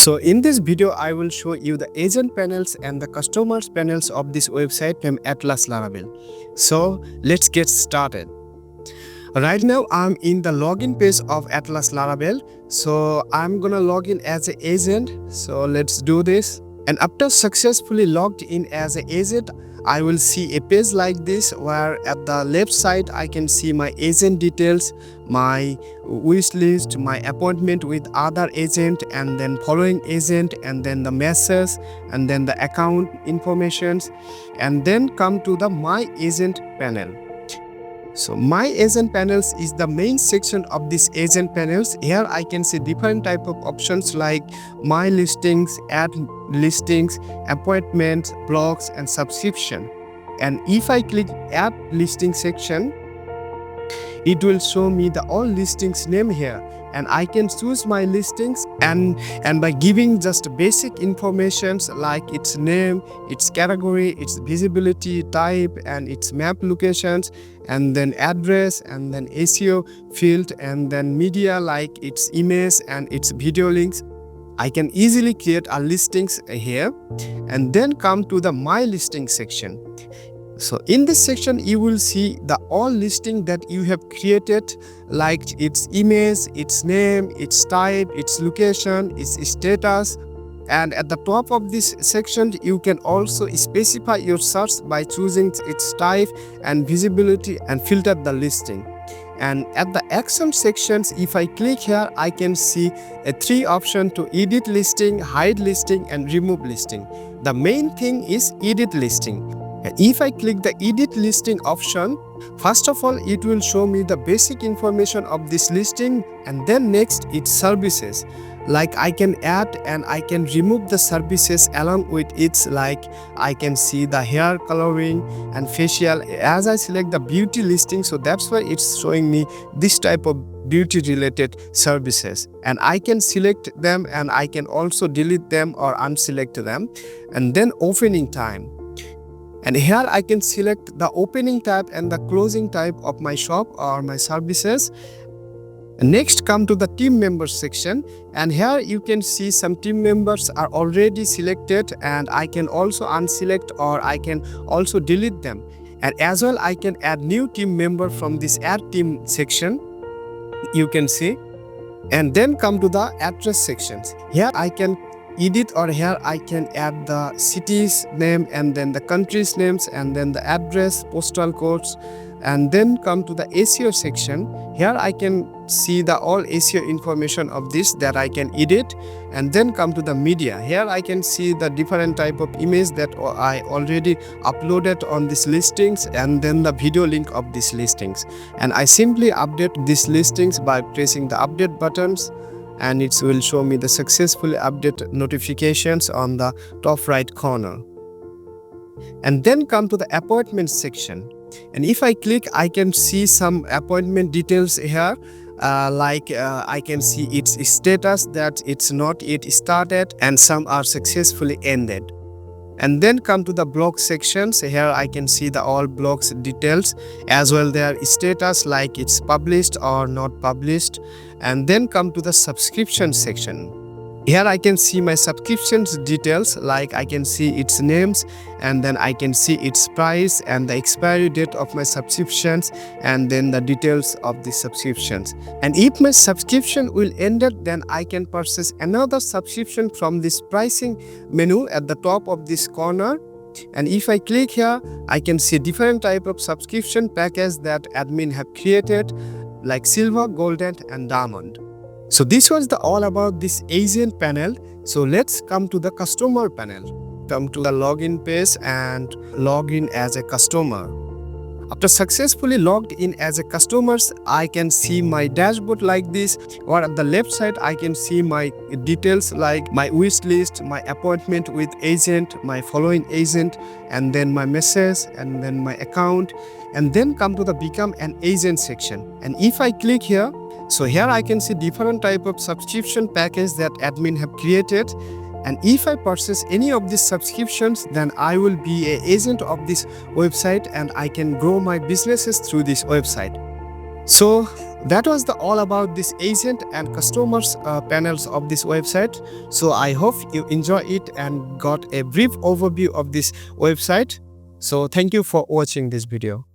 So in this video, I will show you the agent panels and the customers panels of this website from Atlas Laravel. So let's get started. Right now, I'm in the login page of Atlas Laravel. So I'm gonna log in as an agent. So let's do this. And after successfully logged in as an agent, I will see a page like this where at the left side I can see my agent details, my wish list, my appointment with other agent, and then following agent, and then the message, and then the account informations, and then come to the my agent panel. So my agent panels is the main section of this agent panels. Here I can see different type of options like my listings, add listings, appointments, blogs, and subscription. And if I click add listing section, it will show me the all listings name here, and I can choose my listings and by giving just basic informations like its name, its category, its visibility type, and its map locations, and then address, and then SEO field, and then media like its image and its video links. I can easily create a listings here and then come to the my listing section. So in this section, you will see the all listing that you have created, like its image, its name, its type, its location, its status. And at the top of this section, you can also specify your search by choosing its type and visibility and filter the listing. And at the action sections, if I click here, I can see a 3 option to edit listing, hide listing, and remove listing. The main thing is edit listing. If I click the edit listing option, first of all it will show me the basic information of this listing, and then next its services. Like I can add and I can remove the services along with its, like I can see the hair coloring and facial. As I select the beauty listing, so that's why it's showing me this type of beauty related services, and I can select them and I can also delete them or unselect them. And then opening time. And here I can select the opening type and the closing type of my shop or my services. Next, come to the team members section, and here you can see some team members are already selected, and I can also unselect or I can also delete them. And as well, I can add new team member from this add team section, you can see. And then come to the address sections. Here I can edit, or here I can add the city's name and then the country's names and then the address, postal codes. And then come to the SEO section. Here I can see the all SEO information of this that I can edit. And then come to the media. Here I can see the different type of image that I already uploaded on these listings, and then the video link of these listings. And I simply update these listings by pressing the update buttons, and it will show me the successfully update notifications on the top right corner. And then come to the appointment section. And if I click, I can see some appointment details here. I can see its status that it's not yet started, and some are successfully ended. And then come to the blog sections. Here I can see the all blogs details, as well their status like it's published or not published. And then come to the subscription section. Here I can see my subscriptions details, like I can see its names, and then I can see its price and the expiry date of my subscriptions, and then the details of the subscriptions. And if my subscription will end it, then I can purchase another subscription from this pricing menu at the top of this corner. And if I click here, I can see different type of subscription package that admin have created, like silver, golden, and diamond. So this was all about this agent panel. So let's come to the customer panel. Come to the login page and log in as a customer. After successfully logged in as a customer, I can see my dashboard like this, or at the left side I can see my details like my wish list, my appointment with agent, my following agent, and then my message, and then my account. And then come to the become an agent section. And if I click here, so here I can see different type of subscription package that admin have created. And if I purchase any of these subscriptions, then I will be an agent of this website, and I can grow my businesses through this website. So That was all about this agent and customers panels of this website. So I hope you enjoy it and got a brief overview of this website. So thank you for watching this video.